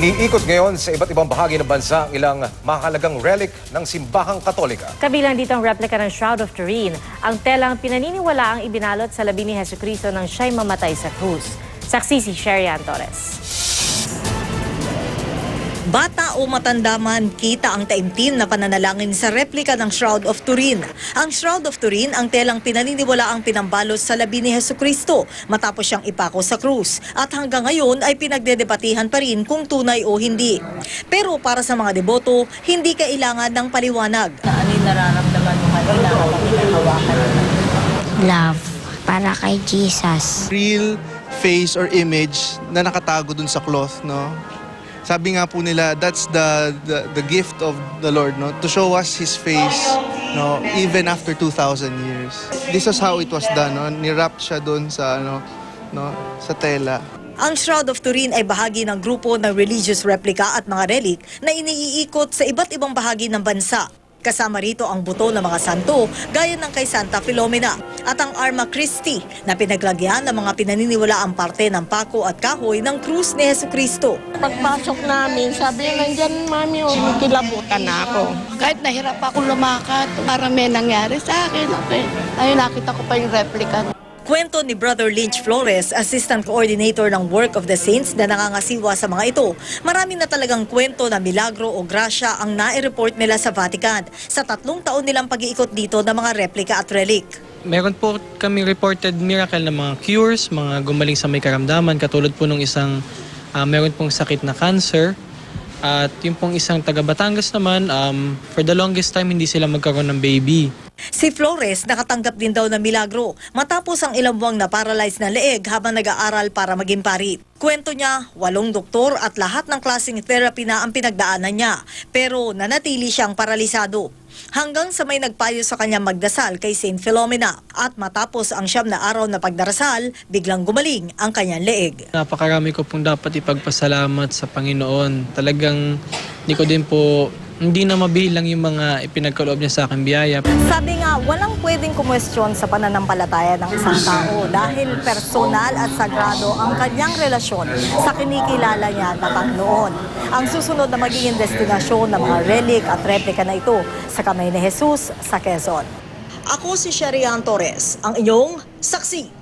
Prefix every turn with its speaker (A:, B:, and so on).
A: Iniikot ngayon sa iba't ibang bahagi ng bansa ang ilang mahalagang relic ng simbahang Katolika.
B: Kabilang dito ang replica ng Shroud of Turin, ang telang pinaniniwalaang ibinalot sa labi ni Jesucristo nang siya'y mamatay sa krus. Saksi si Sherian Torres.
C: Bata o matanda man, kita ang taimtim na pananalangin sa replika ng Shroud of Turin. Ang Shroud of Turin ang telang pinaniniwalaang pinambalot sa labi ni Jesucristo matapos siyang ipako sa krus. At hanggang ngayon ay pinagdedebatihan pa rin kung tunay o hindi. Pero para sa mga deboto, hindi kailangan ng paliwanag.
D: Ano yung nararamdaman mo kanina habang hinahawakan?
E: Love para kay Jesus.
F: Real face or image na nakatago dun sa cloth, no? Sabi nga po nila, that's the gift of the Lord, no? To show us His face, no? Even after 2,000 years. This is how it was done, no? Nirap siya dun sa, sa tela.
C: Ang Shroud of Turin ay bahagi ng grupo ng religious replica at mga relic na iniiikot sa iba't ibang bahagi ng bansa. Kasama rito ang buto ng mga santo gaya ng kay Santa Filomena at ang Arma Christi na pinaglagyan ng mga pinaniniwalaang parte ng pako at kahoy ng krus ni Jesucristo.
D: Pagpasok namin, sabi niya, nandyan mami, kilabutan na ako. Kahit nahirap ako lumakad, para may nangyari sa akin. Okay. Ayun, nakita ko pa yung replica.
C: Kwento ni Brother Lynch Flores, Assistant Coordinator ng Work of the Saints na nangangasiwa sa mga ito. Marami na talagang kwento na milagro o grasya ang nai-report nila sa Vatican sa 3 taon nilang pag-iikot dito ng mga replika at relic.
G: Meron po kami reported miracle na mga cures, mga gumaling sa may karamdaman, katulad po nung isang meron pong sakit na cancer. At yung pong isang taga Batangas naman, for the longest time hindi sila magkaroon ng baby.
C: Si Flores nakatanggap din daw ng milagro matapos ang ilang buwang na-paralyze na leeg habang nag-aaral para maging pari. Kwento niya, 8 doktor at lahat ng klaseng therapy na ang pinagdaanan niya, pero nanatili siyang paralisado. Hanggang sa may nagpayo sa kanya magdasal kay Saint Filomena at matapos ang 9 na araw na pagdarasal, biglang gumaling ang kanyang leeg.
G: Napakarami ko pong dapat ipagpasalamat sa Panginoon. Talagang hindi na mabilang yung mga ipinagkaloob niya sa aking biyaya.
C: Sabi nga, walang pwedeng kumwestiyon sa pananampalataya ng isang tao dahil personal at sagrado ang kanyang relasyon sa kinikilala niya na Panginoon. Ang susunod na magiging destinasyon ng mga relic at replika na ito sa kamay ni Jesus sa Quezon. Ako si Sherian Torres, ang inyong saksi.